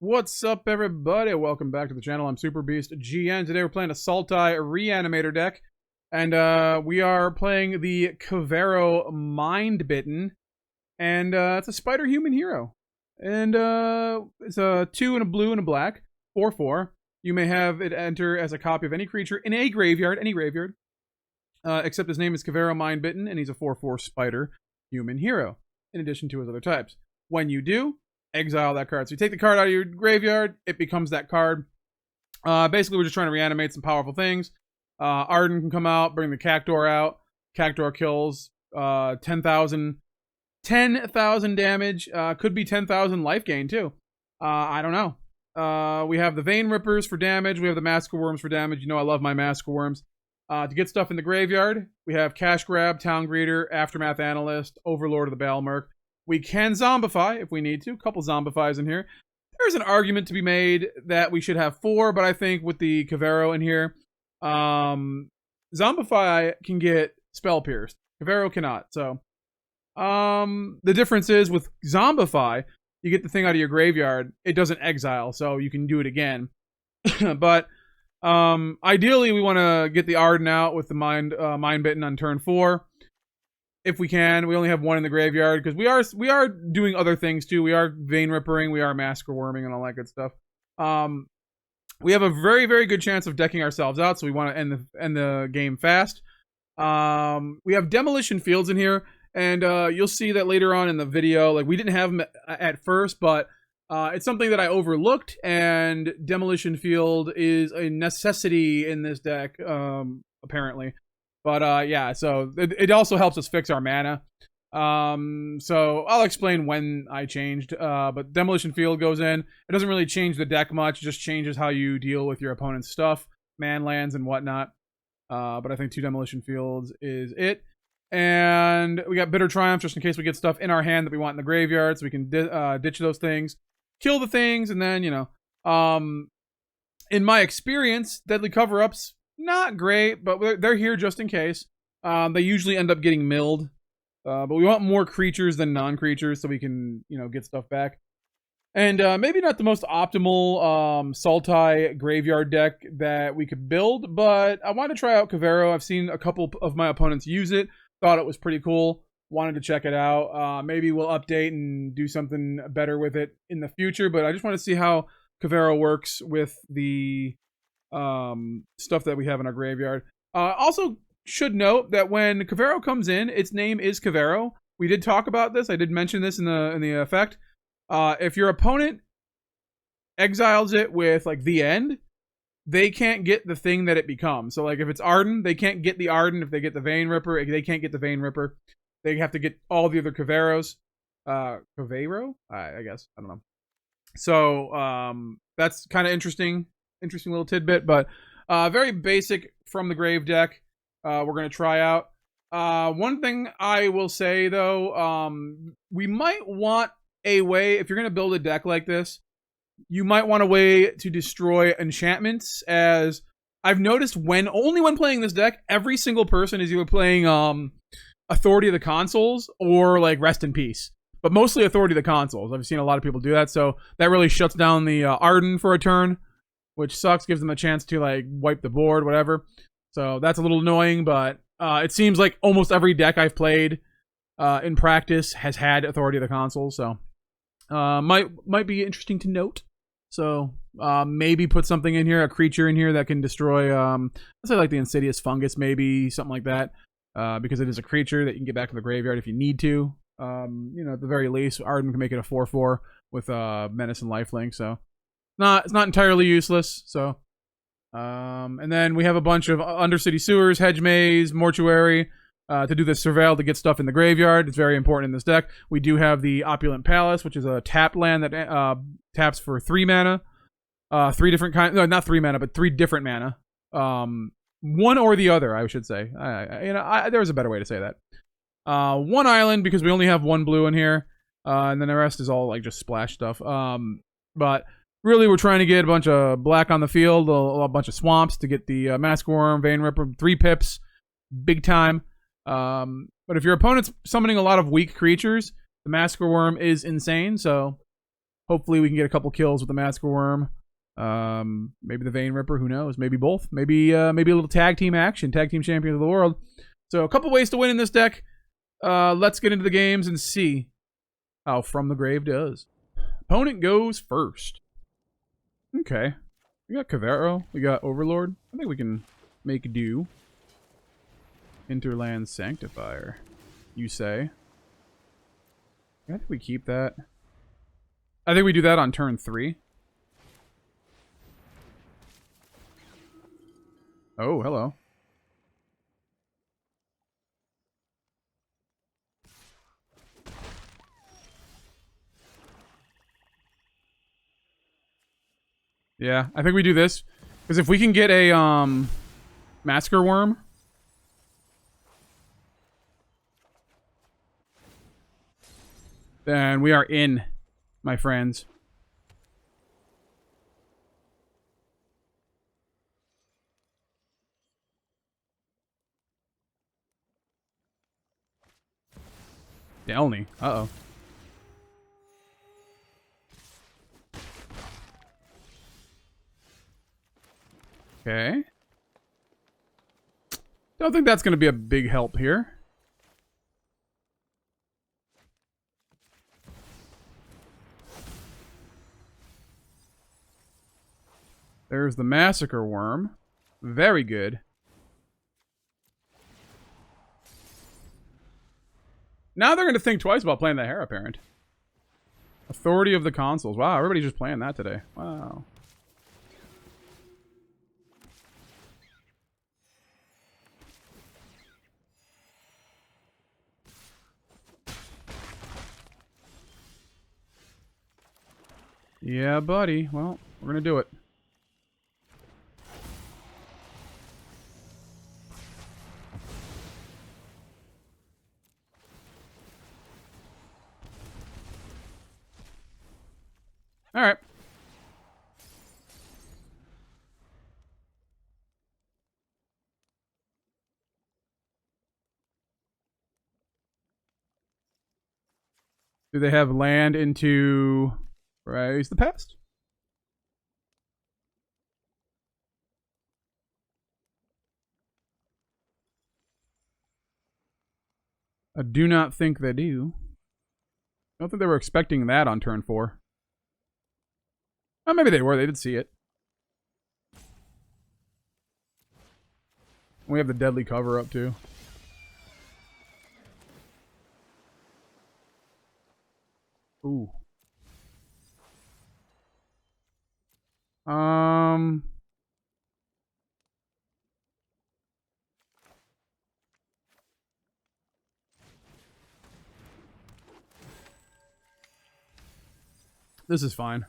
What's up, everybody? Welcome back to the channel. I'm Super Beast GN. Today we're playing a Sultai Reanimator deck, and we are playing the Kavaero Mind-Bitten, and it's a spider human hero, and it's a 2 and a blue and a black, 4/4. You may have it enter as a copy of any creature in a graveyard, except his name is Kavaero Mind-Bitten, and he's a 4/4 spider human hero, in addition to his other types. When you do, exile that card. So you take the card out of your graveyard, it becomes that card. Basically, we're just trying to reanimate some powerful things. Ardyn can come out, bring the Cactuar out. Cactuar kills 10,000 damage. Could be 10,000 life gain, too. I don't know. We have the Vein Rippers for damage. We have the Massacre Wurms for damage. You know I love my Massacre Wurms. To get stuff in the graveyard, we have Cash Grab, Town Greeter, Aftermath Analyst, Overlord of the Balemurk. We can Zombify if we need to. A couple Zombifies in here. There's an argument to be made that we should have 4, but I think with the Kavaero in here, Zombify can get Spell Pierced. Kavaero cannot. So, the difference is with Zombify, you get the thing out of your graveyard. It doesn't exile, so you can do it again. But ideally, we want to get the Ardyn out with the Mind-Bitten on turn 4. If we can. We only have 1 in the graveyard because we are doing other things too. We are Vein Rippering, we are Massacre Wurming, and all that good stuff. We have a very, very good chance of decking ourselves out, so we want to end the game fast. We have Demolition Fields in here, and you'll see that later on in the video. Like, we didn't have them at first, but it's something that I overlooked, and Demolition Field is a necessity in this deck, apparently. But yeah, so it also helps us fix our mana. So I'll explain when I changed. But Demolition Field goes in. It doesn't really change the deck much. It just changes how you deal with your opponent's stuff, man lands and whatnot. But I think 2 Demolition Fields is it. And we got Bitter Triumph just in case we get stuff in our hand that we want in the graveyard, so we can ditch those things, kill the things, and then, you know. In my experience, Deadly Cover-Ups, not great, but they're here just in case. They usually end up getting milled. But we want more creatures than non-creatures so we can, you know, get stuff back. And maybe not the most optimal Sultai graveyard deck that we could build, but I wanted to try out Kavaero. I've seen a couple of my opponents use it. Thought it was pretty cool. Wanted to check it out. Maybe we'll update and do something better with it in the future, but I just want to see how Kavaero works with the stuff that we have in our graveyard. Also should note that when Kavaero comes in, its name is Kavaero. We did talk about this. I did mention this in the effect. If your opponent exiles it with like the end, they can't get the thing that it becomes. So like if it's Ardyn, they can't get the Ardyn. If they get the Vein Ripper, they can't get the Vein Ripper. They have to get all the other Kavaeros. Kavaero? I guess. I don't know. So that's kind of interesting little tidbit, but very basic from the grave deck. We're going to try out. One thing I will say, though, we might want a way, if you're going to build a deck like this, you might want a way to destroy enchantments, as I've noticed only when playing this deck, every single person is either playing Authority of the Consoles or like Rest in Peace. But mostly Authority of the Consoles. I've seen a lot of people do that, so that really shuts down the Ardyn for a turn, which sucks, gives them a chance to like wipe the board, whatever. So that's a little annoying, but it seems like almost every deck I've played in practice has had Authority of the Consoles, so might be interesting to note. So maybe put something in here, a creature in here that can destroy, let's say like the Insidious Fungus, maybe something like that, because it is a creature that you can get back to the graveyard if you need to. You know, at the very least, Ardyn can make it a 4/4 with Menace and Lifelink, so it's not entirely useless. So and then we have a bunch of Undercity Sewers, Hedge Maze, Mortuary to do the surveil to get stuff in the graveyard. It's very important in this deck. We do have the Opulent Palace, which is a tapped land that taps for 3 mana. 3 different kinds, no, not 3 mana, but 3 different mana. One or the other, I should say. There's a better way to say that. 1 island, because we only have 1 blue in here. And then the rest is all like just splash stuff. But really, we're trying to get a bunch of black on the field, a bunch of swamps to get the Massacre Wurm, Vein Ripper, 3 pips, big time. But if your opponent's summoning a lot of weak creatures, the Massacre Wurm is insane, so Hopefully we can get a couple kills with the Massacre Wurm. Maybe the Vein Ripper, who knows? Maybe both. Maybe a little tag team action, tag team champions of the world. So a couple ways to win in this deck. Let's get into the games and see how From the Grave does. Opponent goes first. Okay. We got Kavaero. We got Overlord. I think we can make do. Interland Sanctifier, you say? I think we keep that. I think we do that on turn 3. Oh, hello. Yeah, I think we do this. Because if we can get a Massacre Wurm, then we are in, my friends. Delny. Uh-oh. Okay. Don't think that's going to be a big help here. There's the Massacre Wurm. Very good. Now they're going to think twice about playing the Heir Apparent. Authority of the Consuls. Wow, everybody's just playing that today. Wow. Yeah, buddy. Well, we're going to do it. All right. Do they have land into Rise the Past? I do not think they do. I don't think they were expecting that on turn 4. Oh, maybe they were. They did see it. We have the Deadly Cover up too. Ooh. This is fine.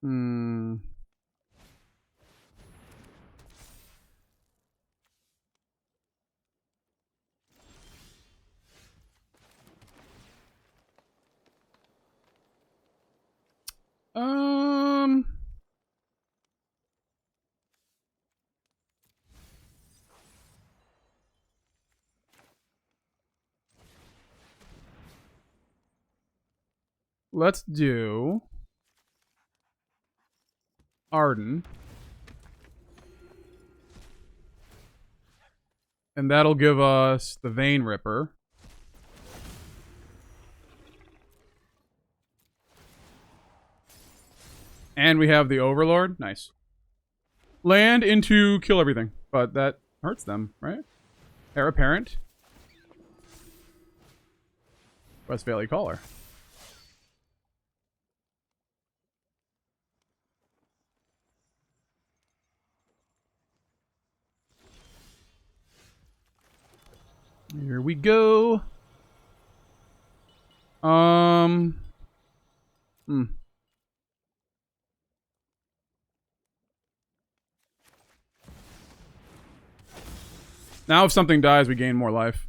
Hmm. Let's do Ardyn. And that'll give us the Vein Ripper. And we have the Overlord. Nice. Land into kill everything. But that hurts them, right? Heir Apparent. West Valley Caller. Here we go. Now if something dies, we gain more life.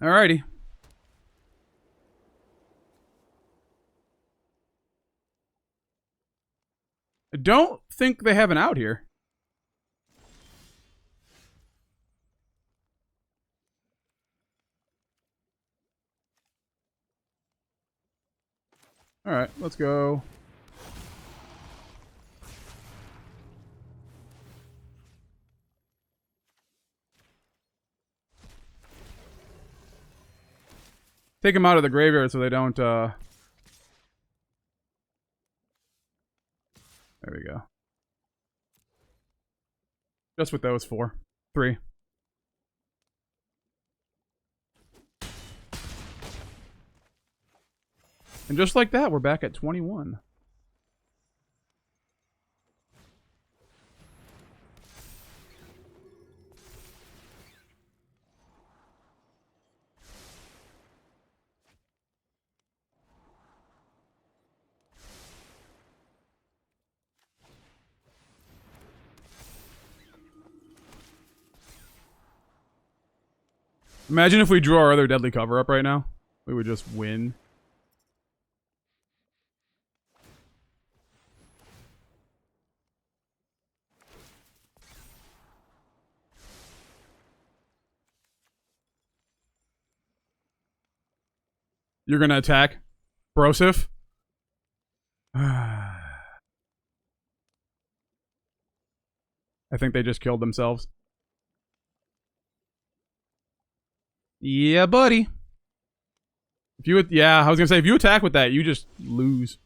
Alrighty. I don't think they have an out here. Alright, let's go. Take them out of the graveyard so they don't, There we go. Just with those 4. 3. And just like that, we're back at 21. Imagine if we drew our other deadly cover up right now. We would just win. You're gonna attack? Brosif? I think they just killed themselves. Yeah, buddy. If you, yeah, I was gonna say, if you attack with that, you just lose.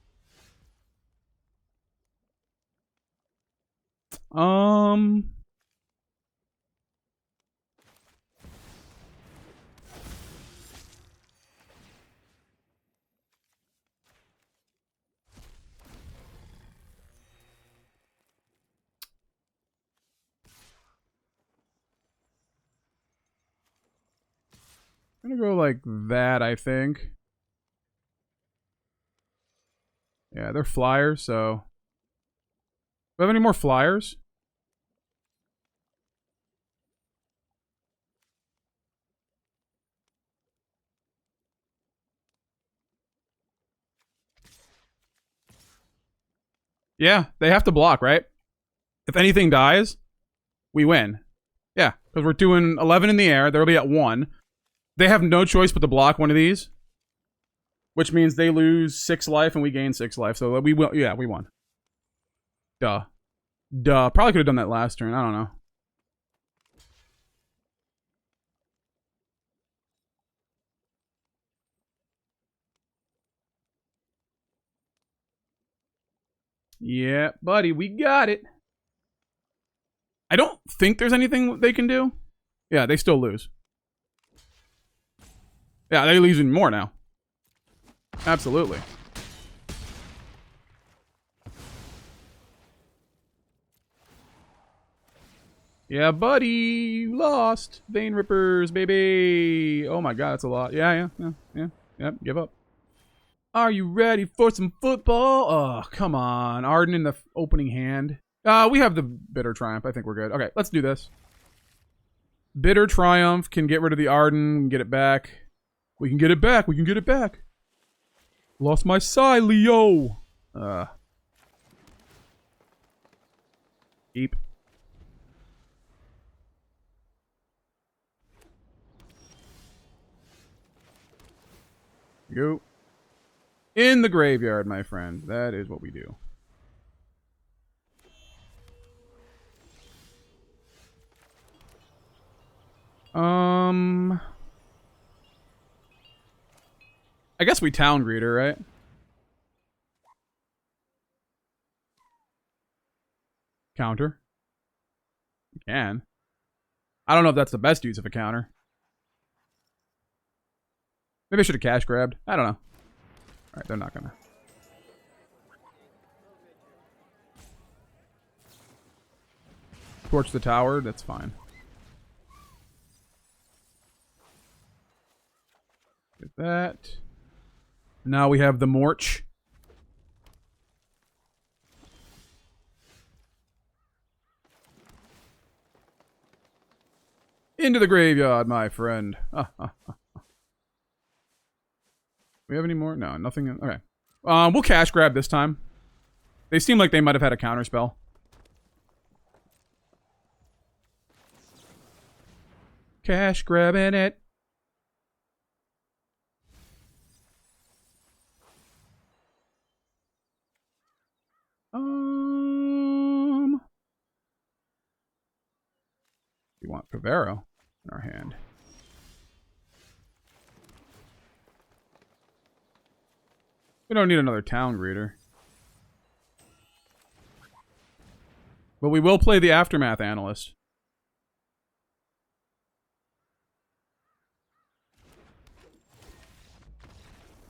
I'm gonna go like that, I think. Yeah, they're flyers, so. Do we have any more flyers? Yeah, they have to block, right? If anything dies, we win. Yeah, because we're doing 11 in the air. They'll be at 1. They have no choice but to block one of these, which means they lose 6 life and we gain 6 life. So we will. Yeah, we won. Duh. Probably could have done that last turn. I don't know. Yeah, buddy, we got it. I don't think there's anything they can do. Yeah, they still lose. Yeah, they lose even more now. Absolutely. Yeah, buddy, you lost. Vein Rippers, baby. Oh my god, that's a lot. Yeah. Give up. Are you ready for some football? Oh, come on. Ardyn in the opening hand. We have the Bitter Triumph. I think we're good. Okay, let's do this. Bitter Triumph can get rid of the Ardyn, get it back. We can get it back. We can get it back. Lost my Psy, Leo. Keep. Go. In the graveyard, my friend. That is what we do. I guess we town greeter, right? Counter. We can. I don't know if that's the best use of a counter. Maybe I should have cash grabbed. I don't know. Alright, they're not gonna. Torch the tower, that's fine. Get that. Now we have the Morch. Into the graveyard, my friend. We have any more? No, nothing. Okay. We'll cash grab this time. They seem like they might have had a counterspell. Cash grabbing it. We want Kavaero in our hand. We don't need another town greeter. But we will play the Aftermath Analyst.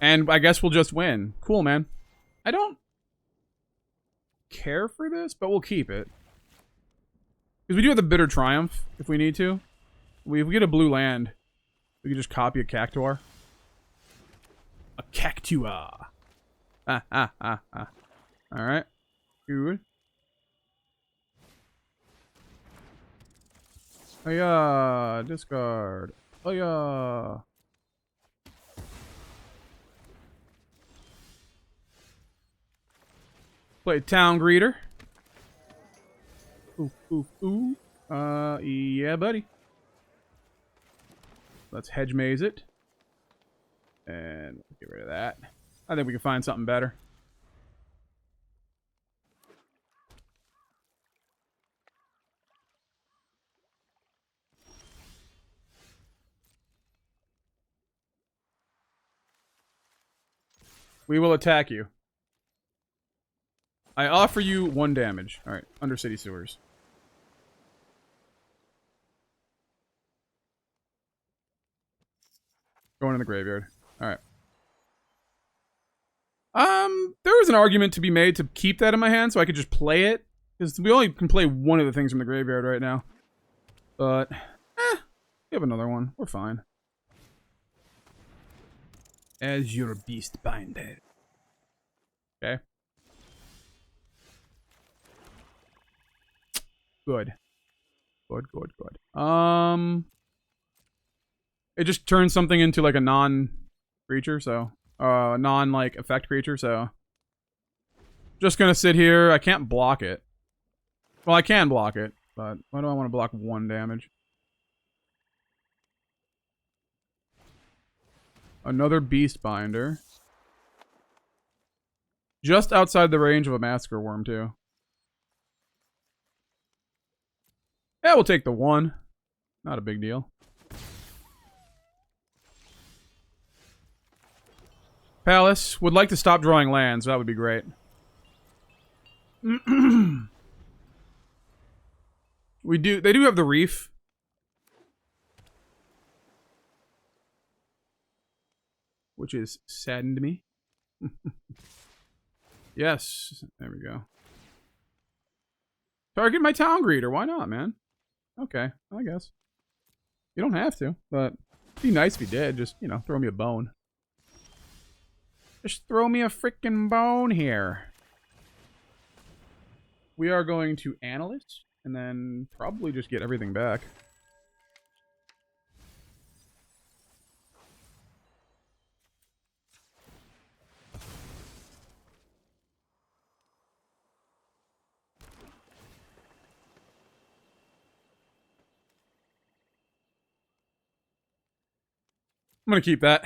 And I guess we'll just win. Cool, man. I don't care for this, but we'll keep it. Because we do have the Bitter Triumph, if we need to. If we get a blue land, we can just copy a Cactuar. A Cactuar. Alright. Good. Oh yeah, discard. Oh yeah. Play Town Greeter. Ooh, ooh, ooh. Yeah, buddy. Let's Hedge Maze it. And get rid of that. I think we can find something better. We will attack you. I offer you 1 damage. Alright, Undercity Sewers. Going in the graveyard. Alright. There was an argument to be made to keep that in my hand so I could just play it. Because we only can play one of the things from the graveyard right now. But, we have another one. We're fine. As your beast binder. Okay. Good. Good, good, good. It just turns something into like a non-creature, so non-like effect creature, so just gonna sit here. I can't block it. Well, I can block it, but why do I want to block 1 damage? Another Beast Binder. Just outside the range of a Massacre Wurm, too. Yeah, we'll take the 1. Not a big deal. Palace would like to stop drawing lands. That would be great. They do have the Reef. Which is saddened me. Yes. There we go. Target my Town Greeter. Why not, man? Okay, I guess. You don't have to, but it'd be nice if you did. Just, you know, throw me a bone. Just throw me a freaking bone here. We are going to Analyst, and then probably just get everything back. I'm gonna keep that.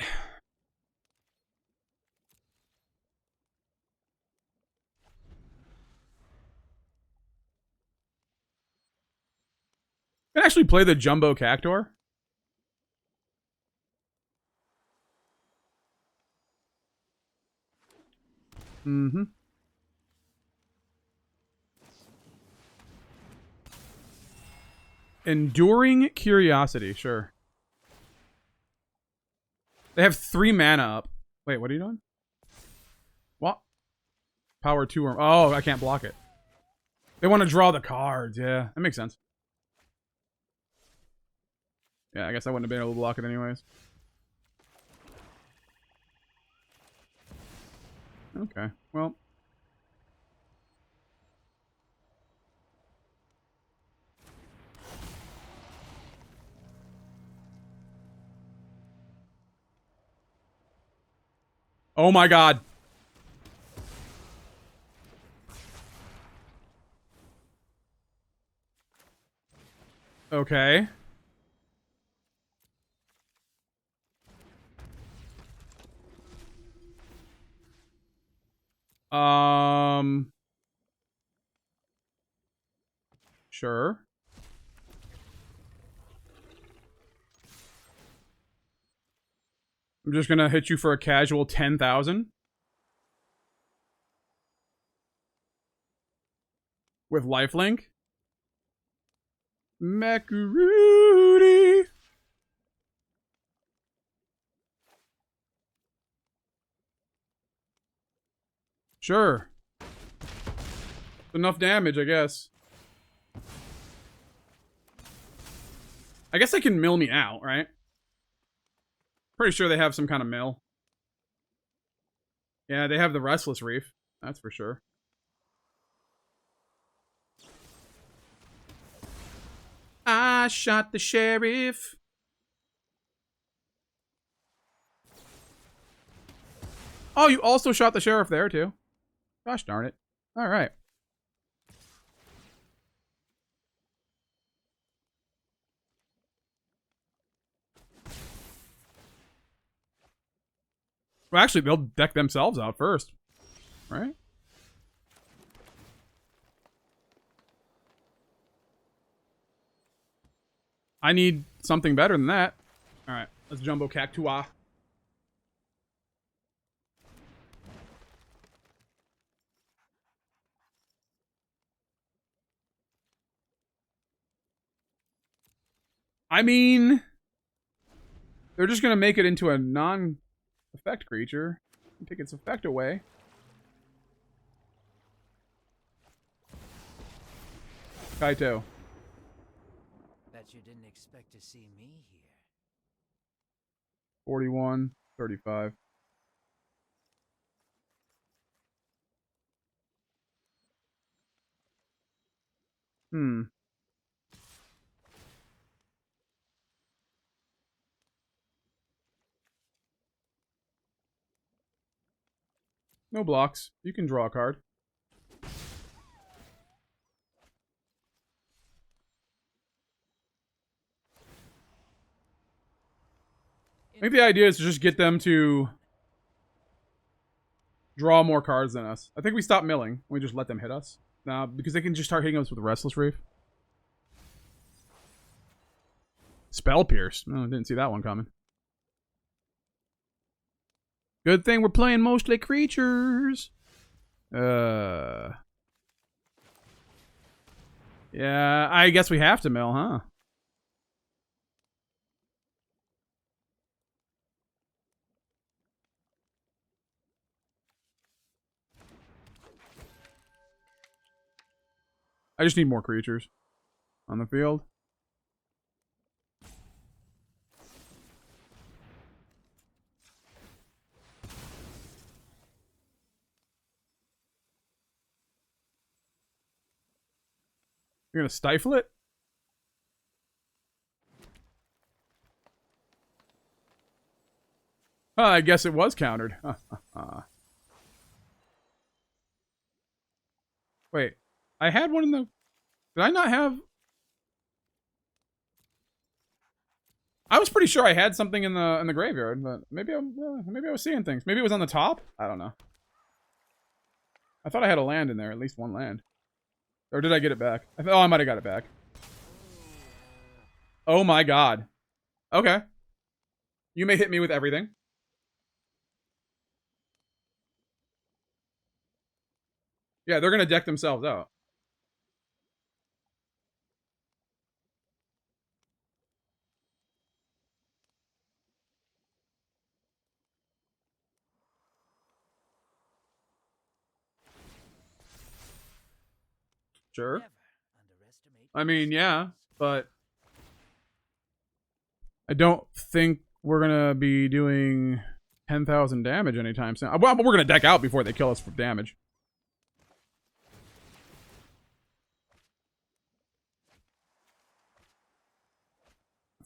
I can actually play the Jumbo Cactuar. Mm-hmm. Enduring Curiosity, sure. They have 3 mana up. Wait, what are you doing? What? Power 2 or... Oh, I can't block it. They want to draw the cards. Yeah, that makes sense. Yeah, I guess I wouldn't have been able to block it anyways. Okay, well... Oh my god. Okay. Sure. I'm just gonna hit you for a casual 10,000. With lifelink. Macaroni. Sure. Enough damage, I guess. I guess they can mill me out, right? Pretty sure they have some kind of mill. Yeah, they have the Restless Reef. That's for sure. I shot the sheriff. Oh, you also shot the sheriff there, too. Gosh darn it. All right. Well, actually, they'll deck themselves out first. Right? I need something better than that. All right. Let's Jumbo Cactuar. I mean, they're just going to make it into a non-effect creature. Take its effect away. Kaito. Bet you didn't expect to see me here. 41, 35. Hmm. No blocks. You can draw a card. I think the idea is to just get them to draw more cards than us. I think we stop milling. We just let them hit us. Now, because they can just start hitting us with the Restless Reef. Spell Pierce. Oh, didn't see that one coming. Good thing we're playing mostly creatures. Yeah, I guess we have to mill, huh? I just need more creatures on the field. You're gonna stifle it? Oh, I guess it was countered. Wait, I had one in the... Did I not have... I was pretty sure I had something in the graveyard, but maybe I was seeing things. Maybe it was on the top? I don't know. I thought I had a land in there, at least one land. Or did I get it back? Oh, I might have got it back. Oh my god. Okay. You may hit me with everything. Yeah, they're gonna deck themselves out. Sure. I mean, yeah, but I don't think we're gonna be doing 10,000 damage anytime soon. Well, we're gonna deck out before they kill us for damage.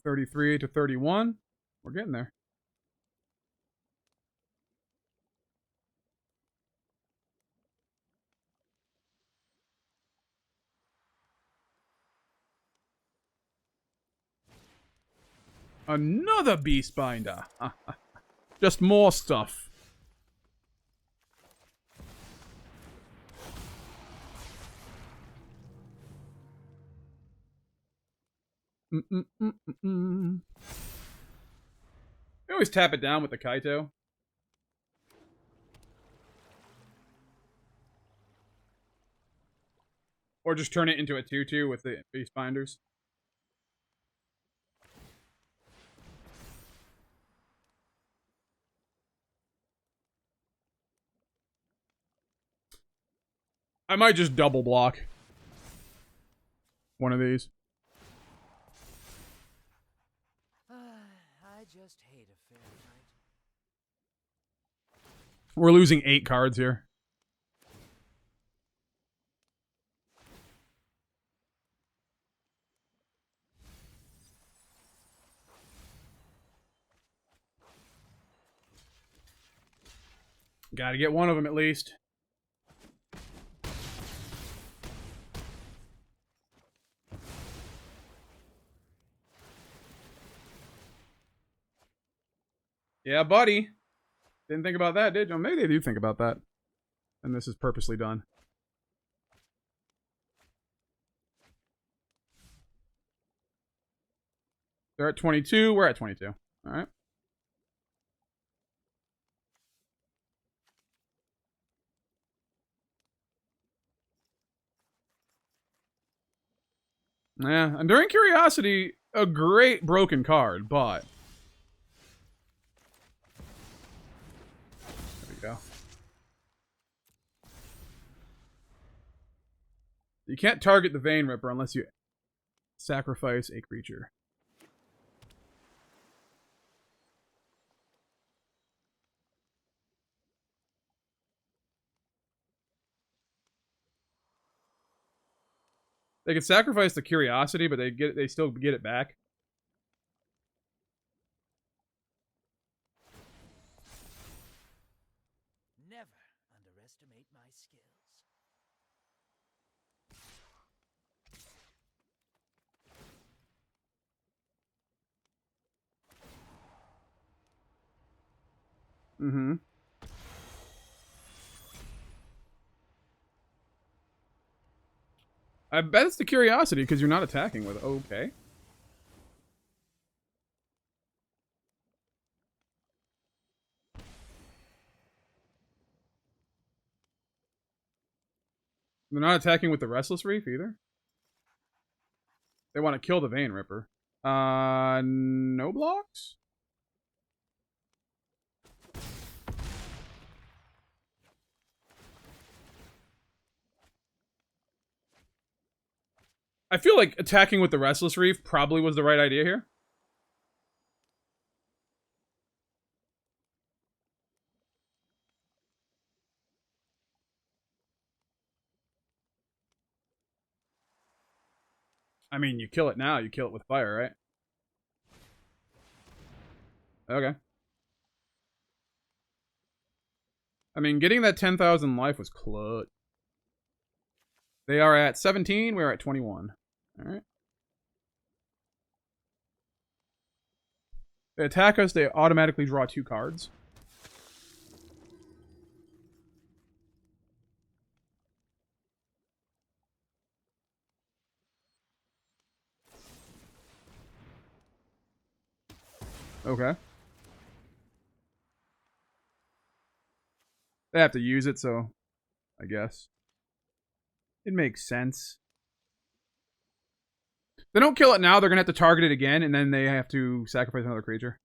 $33 to $31. We're getting there. Another Beast Binder. Just more stuff. You always tap it down with the Kaito. Or just turn it into a 2/2 with the Beast Binders. I might just double block one of these. I just hate a fair fight. We're losing 8 cards here. Gotta get one of them at least. Yeah, buddy. Didn't think about that, did you? Maybe they do think about that. And this is purposely done. They're at 22. We're at 22. All right. Yeah, Enduring Curiosity, a great broken card, but... There we go. You can't target the Vein Ripper unless you sacrifice a creature. They can sacrifice the Curiosity, but they still get it back. Never underestimate my skills. Mm-hmm. I bet it's the Curiosity because you're not attacking with it. Okay. They're not attacking with the Restless Reef either. They want to kill the Vein Ripper. No blocks? I feel like attacking with the Restless Reef probably was the right idea here. I mean, you kill it now, you kill it with fire, right? Okay. I mean, getting that 10,000 life was clutch. They are at 17, we're at 21. Alright. They attack us, they automatically draw 2 cards. Okay. They have to use it, so I guess. It makes sense. If they don't kill it now, they're going to have to target it again, and then they have to sacrifice another creature.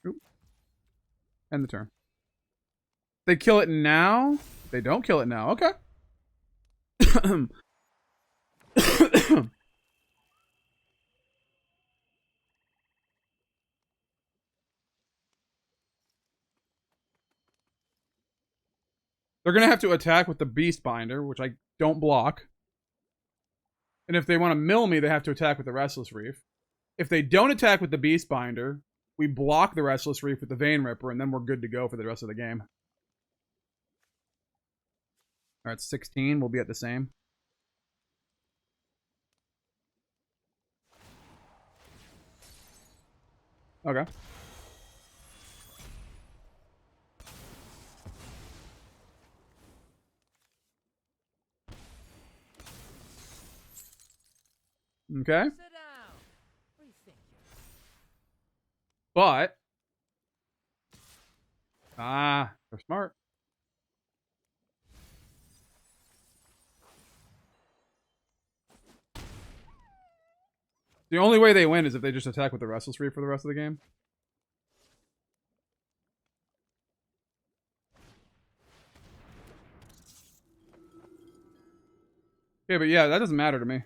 Oop. End the turn. They kill it now? They don't kill it now. Okay. They're going to have to attack with the Beast Binder, which I don't block. And if they want to mill me, they have to attack with the Restless Reef. If they don't attack with the Beast Binder, we block the Restless Reef with the Vein Ripper, and then we're good to go for the rest of the game. Alright, 16. We'll be at the same. Okay. Okay. Sit down. Rethink it. But they're smart. The only way they win is if they just attack with the Restless Reef for the rest of the game. Okay, but yeah, that doesn't matter to me.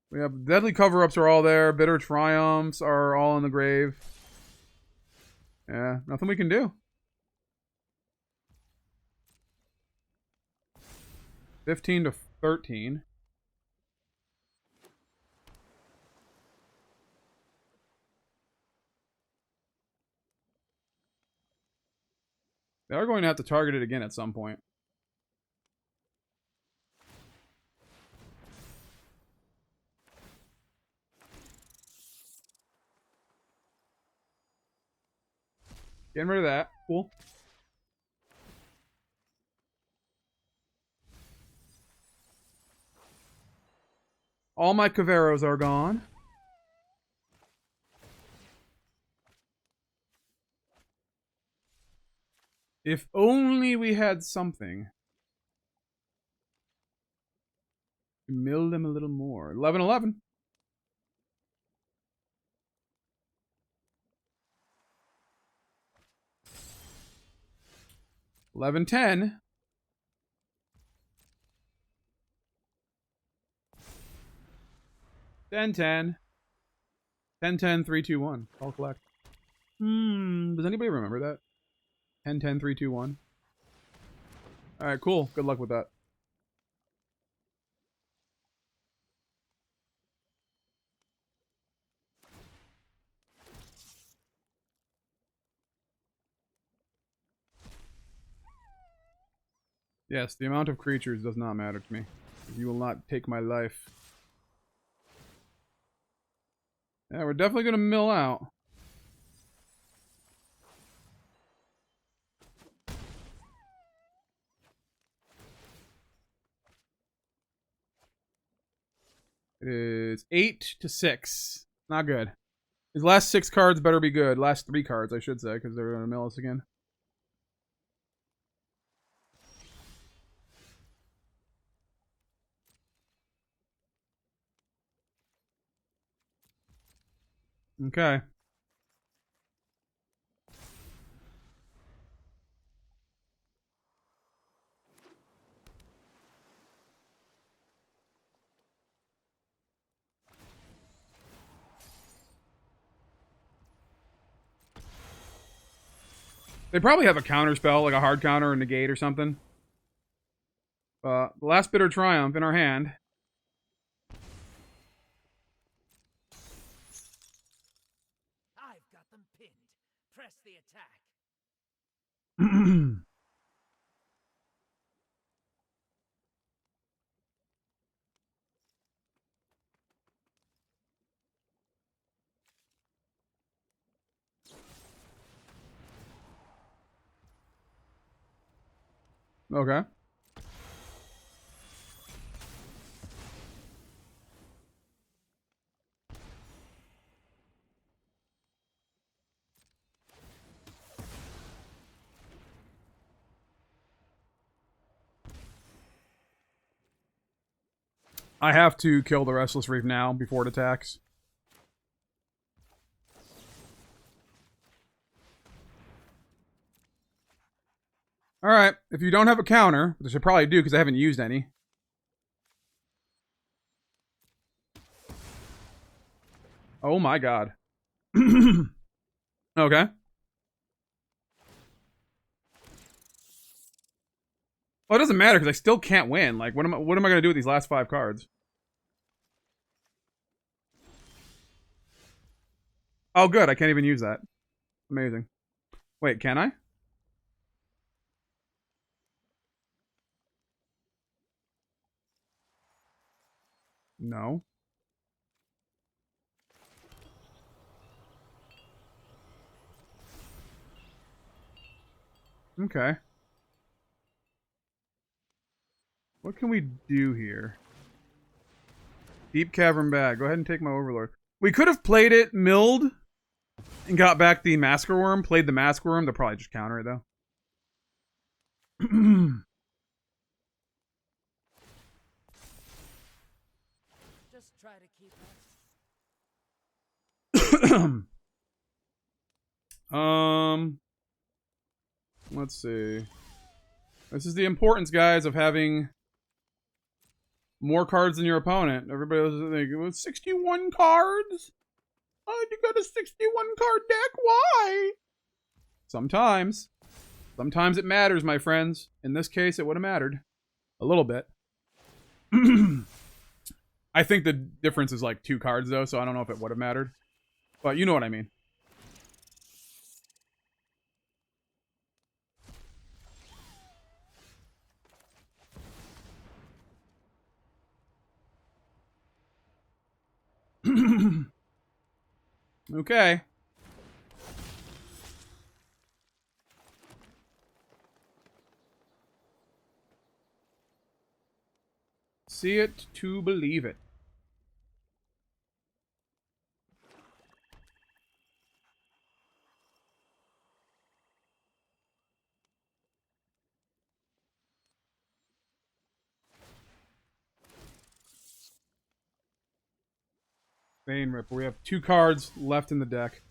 We have Deadly Cover-Ups are all there. Bitter Triumphs are all in the grave. Yeah, nothing we can do. 15 to 13. They are going to have to target it again at some point. Getting rid of that. Cool. All my Kavaeros are gone. If only we had something to mill them a little more. 11-11. $11-10. 10-10. 10-10, 3-2-1. All collect. Does anybody remember that? 10-10, 3-2-1. Alright, cool. Good luck with that. Yes, the amount of creatures does not matter to me. You will not take my life. Yeah, we're definitely going to mill out. It is 8-6. Not good. His last 6 cards better be good. Last 3 cards, I should say, because they're going to mill us again. Okay. They probably have a counter spell, like a hard counter or negate or something. The last Bitter Triumph in our hand. I've got them pinned. Press the attack. Okay. I have to kill the Restless Reef now before it attacks. Alright, if you don't have a counter, which I probably do because I haven't used any. Oh my god. Okay. Well, it doesn't matter because I still can't win. Like, what am I going to do with these last 5 cards? Oh, good. I can't even use that. Amazing. Wait, can I? No. Okay. What can we do here? Deep Cavern Bag. Go ahead and take my Overlord. We could have played it, milled, and got back the Massacre Wurm. Played the Massacre Wurm. They'll probably just counter it, though. Just try to keep up. Let's see. This is the importance, guys, of having more cards than your opponent. Everybody was thinking, well, 61 cards? Oh, you got a 61 card deck? Why? Sometimes. Sometimes it matters, my friends. In this case, it would have mattered. A little bit. I think the difference is like 2 cards, though, so I don't know if it would have mattered. But you know what I mean. Okay. See it to believe it. Vein Ripper. We have 2 cards left in the deck.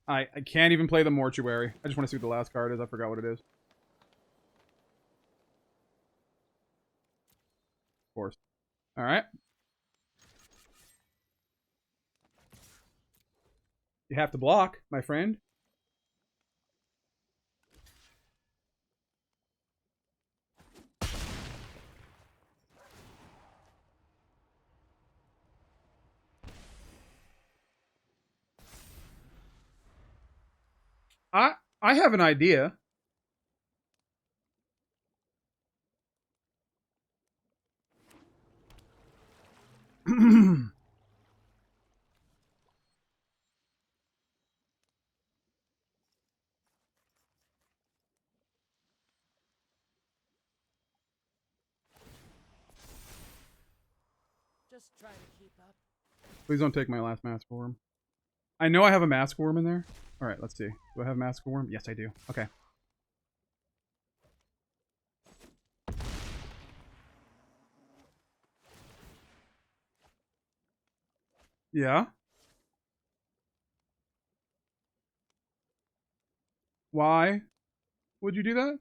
I can't even play the Mortuary. I just want to see what the last card is. I forgot what it is. Of course. Alright. You have to block, my friend. I have an idea. Just try to keep up. Please don't take my last Massacre Wurm. I know I have a Massacre Wurm in there. Alright, let's see. Do I have Massacre Wurm? Yes, I do. Okay. Yeah? Why would you do that?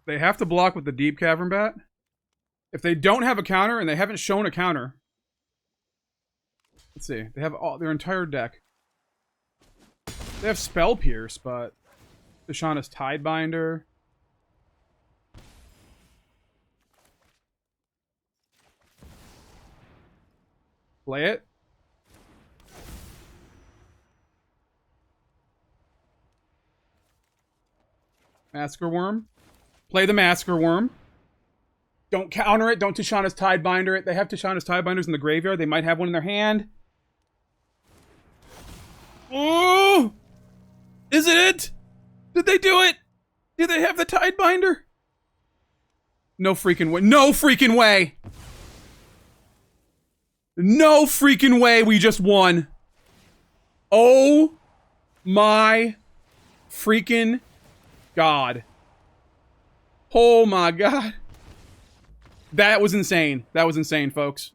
They have to block with the Deep Cavern Bat. If they don't have a counter, and they haven't shown a counter... Let's see. They have their entire deck. They have Spell Pierce, but... Tishana's Tidebinder. Play it. Massacre Wurm. Play the Massacre Wurm. Don't counter it. Don't Tishana's Tidebinder it. They have Tishana's Tidebinders in the graveyard. They might have one in their hand. Oh! Is it? Did they do it? Did they have the Tidebinder? No freaking way. No freaking way! No freaking way we just won. Oh my freaking God. Oh my God. That was insane. That was insane, folks.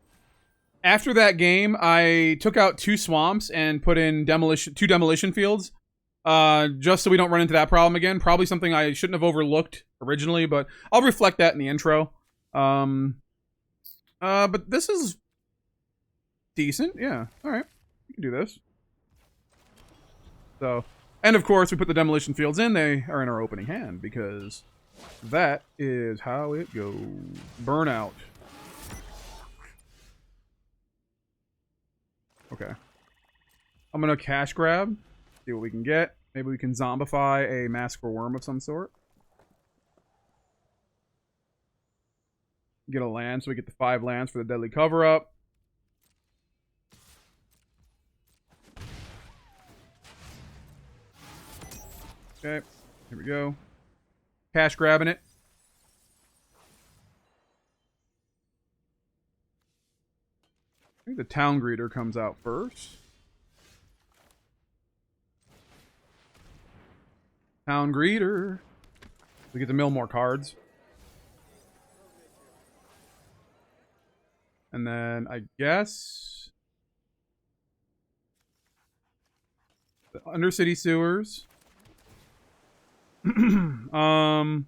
After that game, I took out 2 swamps and put in 2 demolition fields. Just so we don't run into that problem again. Probably something I shouldn't have overlooked originally, but I'll reflect that in the intro. But this is decent. Yeah. Alright. We can do this. So, and of course, we put the demolition fields in. They are in our opening hand because that is how it goes. Burnout. Okay. I'm gonna cash grab. See what we can get. Maybe we can zombify a Massacre Wurm of some sort. Get a land, so we get the 5 lands for the deadly cover-up. Okay, here we go. Cash grabbing it. I think the Town Greeter comes out first. Town Greeter. We get to mill more cards. And then I guess the Undercity Sewers. Boom.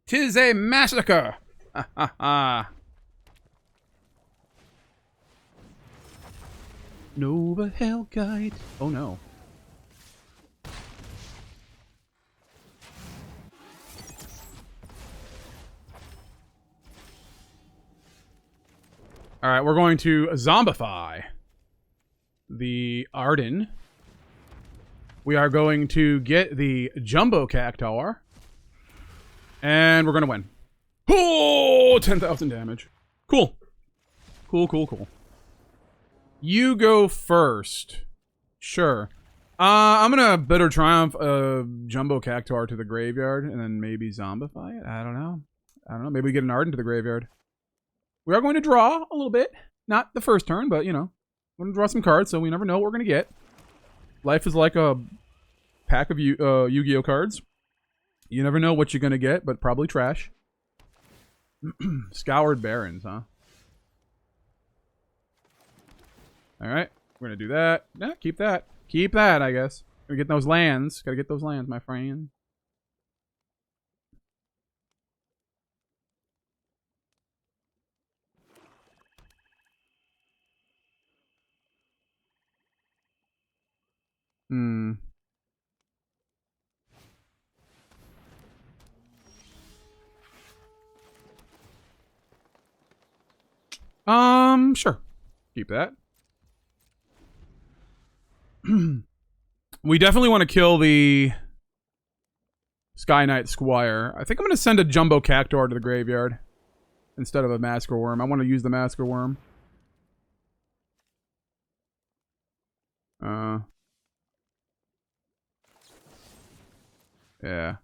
Tis a massacre. Ha ha ha. Nova Hellkite. Oh no. Alright, we're going to zombify the Ardyn. We are going to get the Jumbo Cactuar. And we're going to win. Oh, 10,000 damage. Cool. Cool, cool, cool. You go first. Sure. I'm gonna Bitter Triumph Jumbo Cactuar to the graveyard and then maybe zombify it. I don't know. Maybe we get an Ardyn to the graveyard. We are going to draw a little bit. Not the first turn, but, you know. We're going to draw some cards, so we never know what we're going to get. Life is like a pack of Yu-Gi-Oh cards. You never know what you're going to get, but probably trash. Scoured Barrens, huh? Alright, we're going to do that. Yeah, keep that. Keep that, I guess. Gotta get those lands. Gotta get those lands, my friend. Sure. Keep that. We definitely want to kill the Sky Knight Squire. I think I'm going to send a Jumbo Cactuar to the graveyard instead of a Massacre Wurm. I want to use the Massacre Wurm. Yeah.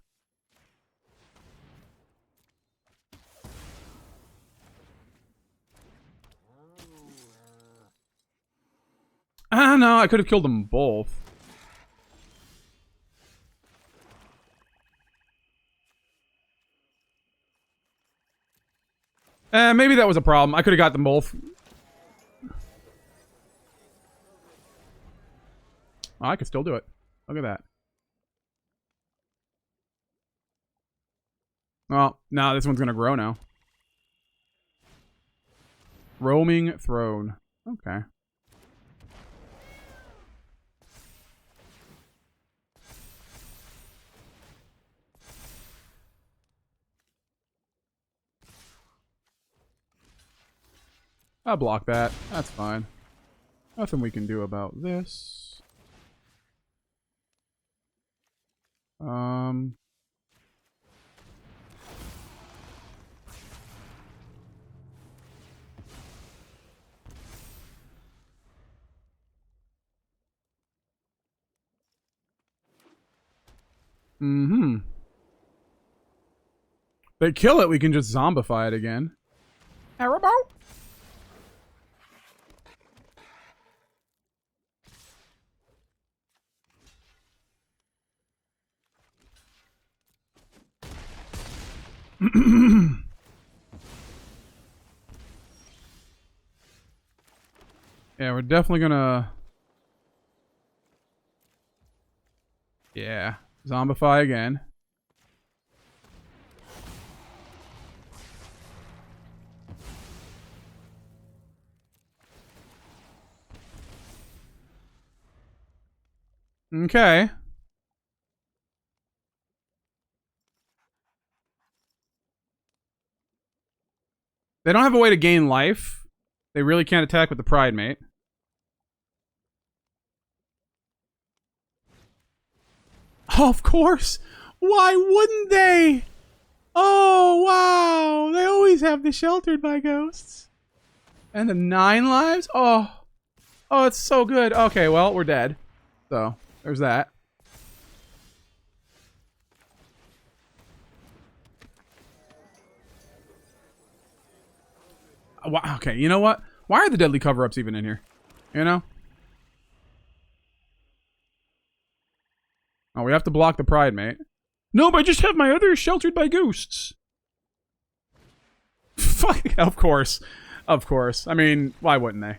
No, I could have killed them both. Maybe that was a problem. I could have got them both. Oh, I could still do it. Look at that. Well, nah, this one's gonna grow now. Roaming Throne. Okay. I'll block that. That's fine. Nothing we can do about this. They kill it, we can just zombify it again. Haribo? Yeah, we're definitely gonna... Yeah, zombify again. Okay. They don't have a way to gain life. They really can't attack with the Pride Mate. Oh, of course. Why wouldn't they? Oh, wow. They always have the Sheltered by Ghosts. And the 9 lives? Oh. Oh, it's so good. Okay, well, we're dead. So, there's that. Okay, you know what? Why are the deadly cover-ups even in here? You know? Oh, we have to block the Pride Mate. No, but I just have my other Sheltered by Ghosts. Fuck, of course. Of course. I mean, why wouldn't they?